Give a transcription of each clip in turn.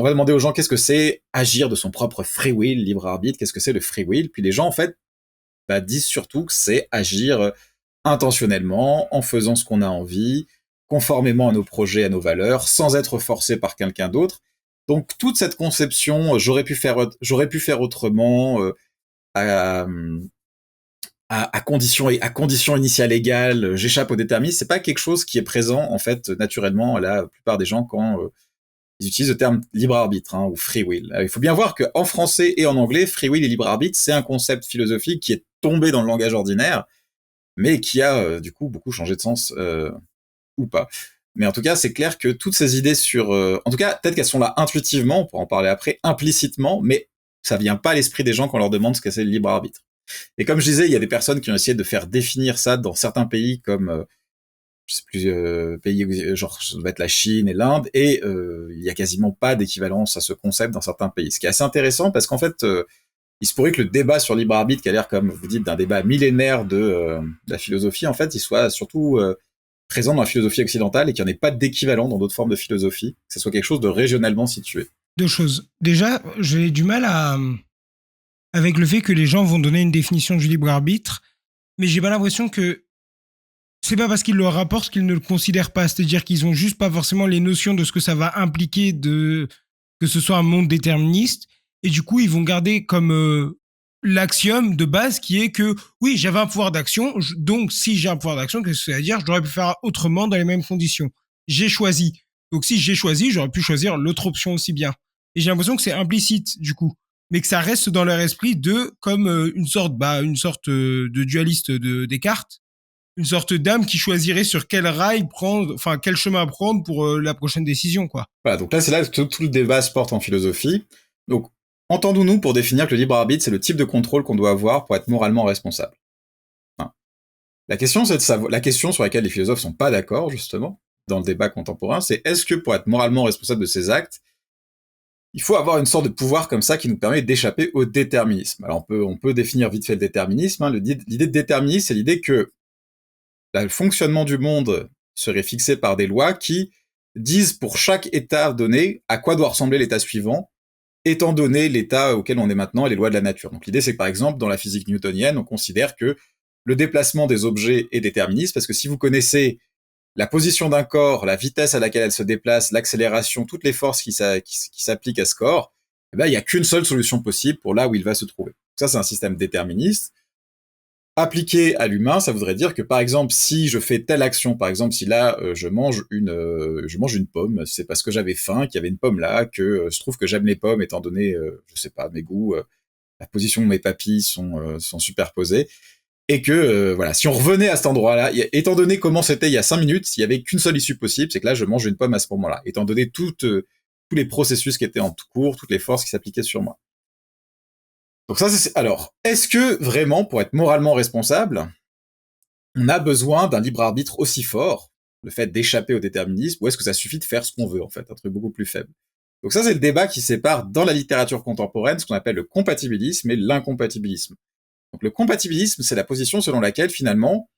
va demander aux gens qu'est-ce que c'est agir de son propre free will, libre arbitre, qu'est-ce que c'est le free will. Puis les gens, en fait, disent surtout que c'est agir intentionnellement, en faisant ce qu'on a envie, conformément à nos projets, à nos valeurs, sans être forcé par quelqu'un d'autre. Donc toute cette conception, j'aurais pu faire autrement, à, à condition initiale égale, j'échappe au déterminisme, c'est pas quelque chose qui est présent en fait naturellement à la plupart des gens quand ils utilisent le terme libre arbitre ou free will. Il faut bien voir qu'en français et en anglais, free will et libre arbitre, c'est un concept philosophique qui est tombé dans le langage ordinaire, mais qui a du coup beaucoup changé de sens ou pas. Mais en tout cas, c'est clair que toutes ces idées sur... en tout cas, peut-être qu'elles sont là intuitivement, on pourra en parler après, implicitement, mais ça vient pas à l'esprit des gens quand on leur demande ce que c'est le libre arbitre. Et comme je disais, il y a des personnes qui ont essayé de faire définir ça dans certains pays comme... je sais plus, pays, genre, ça doit être la Chine et l'Inde, et il y a quasiment pas d'équivalence à ce concept dans certains pays. Ce qui est assez intéressant, parce qu'en fait, il se pourrait que le débat sur libre arbitre, qui a l'air, comme vous dites, d'un débat millénaire de la philosophie, en fait, il soit surtout présent dans la philosophie occidentale et qu'il n'y en ait pas d'équivalent dans d'autres formes de philosophie, que ce soit quelque chose de régionalement situé. Deux choses. Déjà, j'ai du mal avec le fait que les gens vont donner une définition du libre arbitre, mais j'ai pas l'impression que c'est pas parce qu'ils le rapportent qu'ils ne le considèrent pas. C'est-à-dire qu'ils ont juste pas forcément les notions de ce que ça va impliquer que ce soit un monde déterministe. Et du coup, ils vont garder comme l'axiome de base qui est que oui, j'avais un pouvoir d'action. Donc, si j'ai un pouvoir d'action, qu'est-ce que ça veut dire? J'aurais pu faire autrement dans les mêmes conditions. J'ai choisi. Donc, si j'ai choisi, j'aurais pu choisir l'autre option aussi bien. Et j'ai l'impression que c'est implicite, du coup. Mais que ça reste dans leur esprit comme une sorte de dualiste de Descartes, une sorte d'âme qui choisirait sur quel rail prendre, enfin quel chemin prendre pour la prochaine décision, quoi. Voilà, donc là, c'est là que tout le débat se porte en philosophie. Donc, entendons-nous pour définir que le libre arbitre, c'est le type de contrôle qu'on doit avoir pour être moralement responsable. La question, c'est de savoir, la question sur laquelle les philosophes sont pas d'accord, justement, dans le débat contemporain, c'est est-ce que pour être moralement responsable de ses actes, il faut avoir une sorte de pouvoir comme ça qui nous permet d'échapper au déterminisme. Alors on peut définir vite fait le déterminisme. L'idée de déterminisme, c'est l'idée que le fonctionnement du monde serait fixé par des lois qui disent pour chaque état donné à quoi doit ressembler l'état suivant, étant donné l'état auquel on est maintenant et les lois de la nature. Donc l'idée, c'est que par exemple, dans la physique newtonienne, on considère que le déplacement des objets est déterministe, parce que si vous connaissez la position d'un corps, la vitesse à laquelle elle se déplace, l'accélération, toutes les forces qui s'appliquent à ce corps, eh ben, il n'y a qu'une seule solution possible pour là où il va se trouver. Ça, c'est un système déterministe. Appliqué à l'humain, ça voudrait dire que, par exemple, si je fais telle action, par exemple, si là, je mange une pomme, c'est parce que j'avais faim, qu'il y avait une pomme là, que je trouve que j'aime les pommes, étant donné, je sais pas, mes goûts, la position de mes papilles sont superposées, et que, voilà, si on revenait à cet endroit-là, étant donné comment c'était il y a 5 minutes, il y avait qu'une seule issue possible, c'est que là, je mange une pomme à ce moment-là, étant donné tous les processus qui étaient en cours, toutes les forces qui s'appliquaient sur moi. Donc ça, alors, est-ce que vraiment, pour être moralement responsable, on a besoin d'un libre arbitre aussi fort, le fait d'échapper au déterminisme, ou est-ce que ça suffit de faire ce qu'on veut, en fait, un truc beaucoup plus faible? Donc ça, c'est le débat qui sépare dans la littérature contemporaine ce qu'on appelle le compatibilisme et l'incompatibilisme. Donc le compatibilisme, c'est la position selon laquelle, finalement,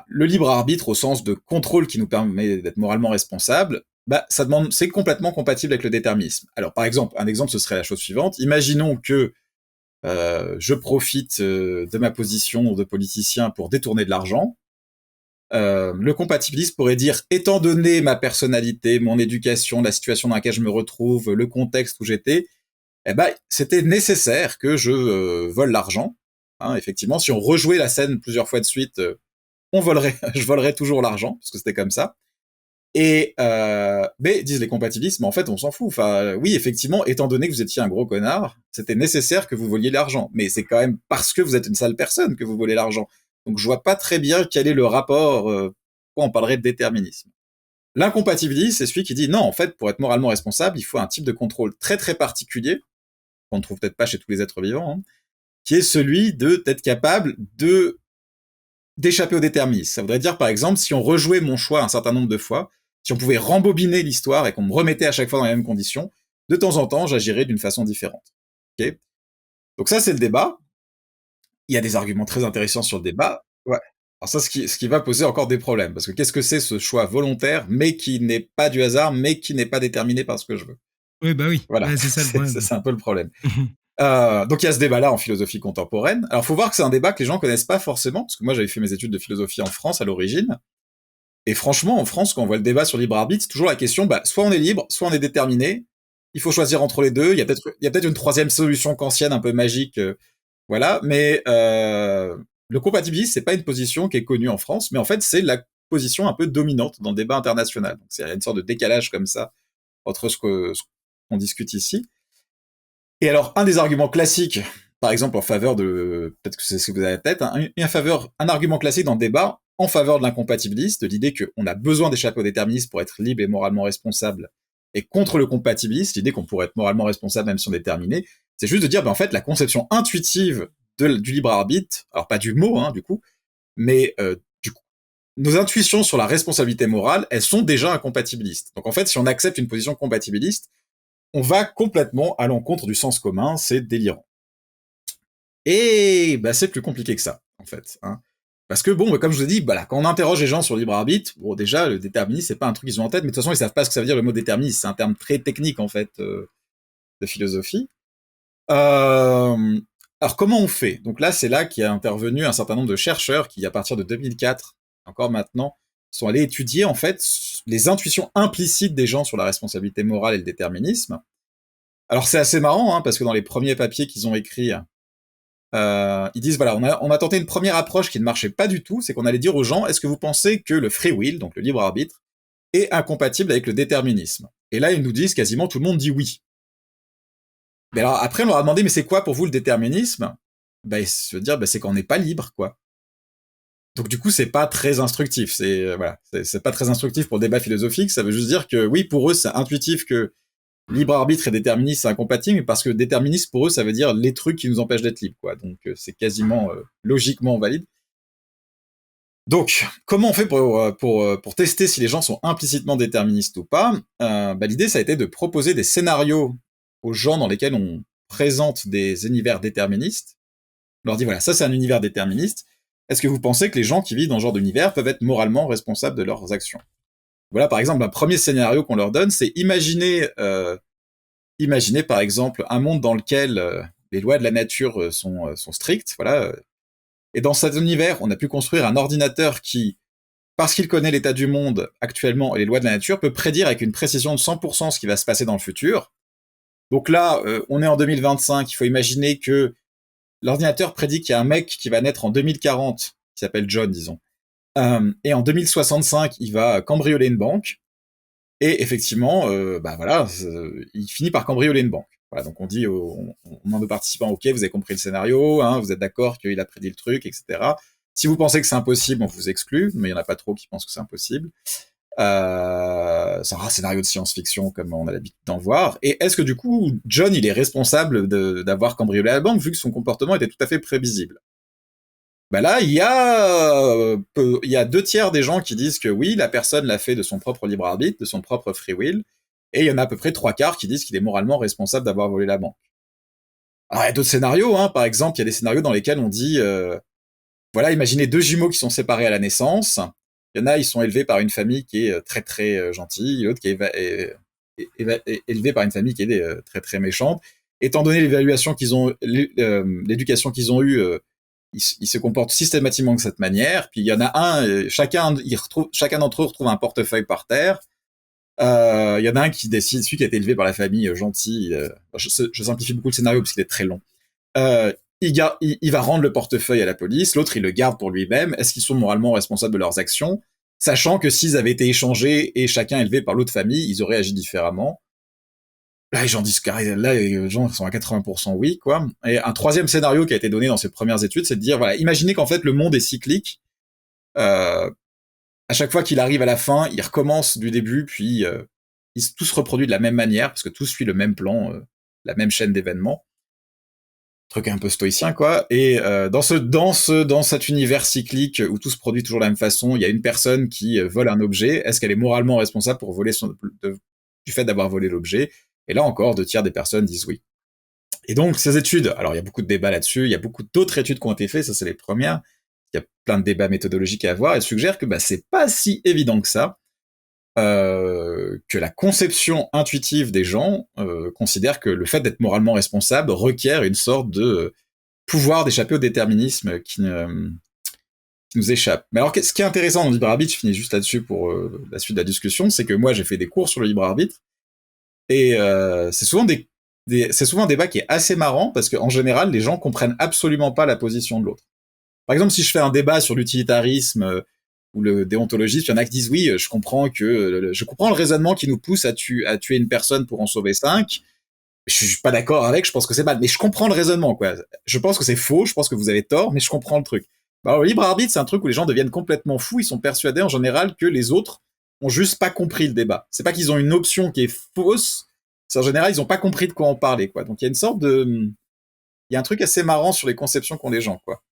le libre arbitre au sens de contrôle qui nous permet d'être moralement responsable, c'est complètement compatible avec le déterminisme. Alors, par exemple, un exemple, ce serait la chose suivante. Imaginons que je profite de ma position de politicien pour détourner de l'argent. Le compatibiliste pourrait dire, étant donné ma personnalité, mon éducation, la situation dans laquelle je me retrouve, le contexte où j'étais, c'était nécessaire que je vole l'argent. Effectivement, si on rejouait la scène plusieurs fois de suite, je volerais toujours l'argent, parce que c'était comme ça. Mais disent les compatibilistes, mais en fait, on s'en fout. Enfin, oui, effectivement, étant donné que vous étiez un gros connard, c'était nécessaire que vous voliez l'argent. Mais c'est quand même parce que vous êtes une sale personne que vous volez l'argent. Donc, je vois pas très bien quel est le rapport, pourquoi on parlerait de déterminisme. L'incompatibiliste, c'est celui qui dit non, en fait, pour être moralement responsable, il faut un type de contrôle très très particulier, qu'on ne trouve peut-être pas chez tous les êtres vivants, qui est celui d'être capable d'échapper au déterminisme. Ça voudrait dire, par exemple, si on rejouait mon choix un certain nombre de fois, si on pouvait rembobiner l'histoire et qu'on me remettait à chaque fois dans les mêmes conditions, de temps en temps, j'agirais d'une façon différente. Okay. Donc ça, c'est le débat. Il y a des arguments très intéressants sur le débat. Ouais. Alors ça, ce qui va poser encore des problèmes, parce que qu'est-ce que c'est ce choix volontaire, mais qui n'est pas du hasard, mais qui n'est pas déterminé par ce que je veux? Oui, bah oui. Voilà, Bah, c'est ça le problème. c'est un peu le problème. Donc il y a ce débat-là en philosophie contemporaine. Alors faut voir que c'est un débat que les gens connaissent pas forcément, parce que moi j'avais fait mes études de philosophie en France à l'origine, et franchement en France quand on voit le débat sur le libre arbitre, c'est toujours la question, bah soit on est libre, soit on est déterminé. Il faut choisir entre les deux. Il y a peut-être une troisième solution kantienne un peu magique, voilà. Mais le compatibilisme c'est pas une position qui est connue en France, mais en fait c'est la position un peu dominante dans le débat international. Donc c'est une sorte de décalage comme ça entre ce qu'on discute ici. Et alors, un des arguments classiques, par exemple en faveur de, peut-être que c'est ce que vous avez à la tête, un argument classique dans le débat en faveur de l'incompatibiliste, de l'idée qu'on a besoin d'échapper au déterminisme pour être libre et moralement responsable, et contre le compatibiliste, l'idée qu'on pourrait être moralement responsable même si on est déterminé, c'est juste de dire, en fait, la conception intuitive du libre arbitre, alors pas du mot, du coup, mais du coup, nos intuitions sur la responsabilité morale, elles sont déjà incompatibilistes. Donc en fait, si on accepte une position compatibiliste, on va complètement à l'encontre du sens commun, c'est délirant. Et c'est plus compliqué que ça, en fait. Parce que comme je vous ai dit, quand on interroge les gens sur le libre arbitre, déjà, le déterminisme, c'est pas un truc qu'ils ont en tête, mais de toute façon, ils savent pas ce que ça veut dire le mot déterminisme. C'est un terme très technique, en fait, de philosophie. Alors, comment on fait? Donc là, c'est là qu'il y a intervenu un certain nombre de chercheurs qui, à partir de 2004, encore maintenant, sont allés étudier, en fait, les intuitions implicites des gens sur la responsabilité morale et le déterminisme. Alors, c'est assez marrant, parce que dans les premiers papiers qu'ils ont écrits, ils disent, voilà, on a tenté une première approche qui ne marchait pas du tout, c'est qu'on allait dire aux gens, est-ce que vous pensez que le free will, donc le libre arbitre, est incompatible avec le déterminisme? Et là, ils nous disent, quasiment tout le monde dit oui. Mais alors, après, on leur a demandé, mais c'est quoi pour vous le déterminisme? Ils se dire, c'est qu'on n'est pas libre, quoi. Donc du coup, c'est pas très instructif. C'est pas très instructif pour le débat philosophique. Ça veut juste dire que oui, pour eux, c'est intuitif que libre arbitre et déterminisme, c'est incompatible, parce que déterminisme, pour eux, ça veut dire les trucs qui nous empêchent d'être libres, quoi. Donc c'est quasiment logiquement valide. Donc, comment on fait pour tester si les gens sont implicitement déterministes ou pas? L'idée, ça a été de proposer des scénarios aux gens dans lesquels on présente des univers déterministes. On leur dit, voilà, ça c'est un univers déterministe. Est-ce que vous pensez que les gens qui vivent dans ce genre d'univers peuvent être moralement responsables de leurs actions? Voilà, par exemple, un premier scénario qu'on leur donne, c'est imaginer par exemple un monde dans lequel les lois de la nature sont strictes, voilà. Et dans cet univers, on a pu construire un ordinateur qui, parce qu'il connaît l'état du monde actuellement et les lois de la nature, peut prédire avec une précision de 100% ce qui va se passer dans le futur. Donc là, on est en 2025, il faut imaginer que l'ordinateur prédit qu'il y a un mec qui va naître en 2040, qui s'appelle John, disons. Et en 2065, il va cambrioler une banque. Et effectivement, il finit par cambrioler une banque. Voilà, donc on dit on demande aux participants, ok, vous avez compris le scénario, vous êtes d'accord qu'il a prédit le truc, etc. Si vous pensez que c'est impossible, on vous exclut, mais il n'y en a pas trop qui pensent que c'est impossible. C'est un scénario de science-fiction comme on a l'habitude d'en voir. Et est-ce que du coup, John, il est responsable d'avoir cambriolé la banque, vu que son comportement était tout à fait prévisible? Là, il y a 2 tiers des gens qui disent que oui, la personne l'a fait de son propre libre arbitre, de son propre free will, et il y en a à peu près 3/4 qui disent qu'il est moralement responsable d'avoir volé la banque. Alors, il y a d'autres scénarios, par exemple, il y a des scénarios dans lesquels on dit, voilà, imaginez 2 jumeaux qui sont séparés à la naissance. Il y en a, ils sont élevés par une famille qui est très très gentille, l'autre qui est élevé par une famille qui est très très méchante. Étant donné l'évaluation qu'ils ont, l'éducation qu'ils ont eue, ils se comportent systématiquement de cette manière. Puis il y en a un, chacun d'entre eux retrouve un portefeuille par terre. Il y en a un qui décide, celui qui a été élevé par la famille gentille. Je simplifie beaucoup le scénario parce qu'il est très long. Il va rendre le portefeuille à la police. L'autre, il le garde pour lui-même. Est-ce qu'ils sont moralement responsables de leurs actions, sachant que s'ils avaient été échangés et chacun élevé par l'autre famille, ils auraient agi différemment? Là, les gens sont à 80% oui, quoi. Et un troisième scénario qui a été donné dans ces premières études, c'est de dire, voilà, imaginez qu'en fait, le monde est cyclique. À chaque fois qu'il arrive à la fin, il recommence du début, puis tout se reproduit de la même manière, parce que tout suit le même plan, la même chaîne d'événements. Truc un peu stoïcien, quoi. Et dans cet univers cyclique où tout se produit toujours de la même façon, il y a une personne qui vole un objet. Est-ce qu'elle est moralement responsable pour voler du fait d'avoir volé l'objet? Et là encore, 2 tiers des personnes disent oui. Et donc, ces études, alors il y a beaucoup de débats là-dessus, il y a beaucoup d'autres études qui ont été faites, ça c'est les premières. Il y a plein de débats méthodologiques à avoir, elles suggèrent que c'est pas si évident que ça. que la conception intuitive des gens considère que le fait d'être moralement responsable requiert une sorte de pouvoir d'échapper au déterminisme qui nous échappe. Mais alors, ce qui est intéressant dans le libre arbitre, je finis juste là-dessus pour la suite de la discussion, c'est que moi, j'ai fait des cours sur le libre arbitre, et c'est souvent c'est souvent un débat qui est assez marrant, parce qu'en général, les gens comprennent absolument pas la position de l'autre. Par exemple, si je fais un débat sur l'utilitarisme ou le déontologisme, il y en a qui disent oui, je comprends le raisonnement qui nous pousse à tuer une personne pour en sauver 5. Je suis pas d'accord avec, je pense que c'est mal, mais je comprends le raisonnement, quoi. Je pense que c'est faux, je pense que vous avez tort, mais je comprends le truc. Alors, le libre arbitre, c'est un truc où les gens deviennent complètement fous, ils sont persuadés en général que les autres ont juste pas compris le débat. C'est pas qu'ils ont une option qui est fausse, c'est en général ils ont pas compris de quoi on parlait, quoi. Donc il y a une sorte de, il y a un truc assez marrant sur les conceptions qu'ont les gens, quoi.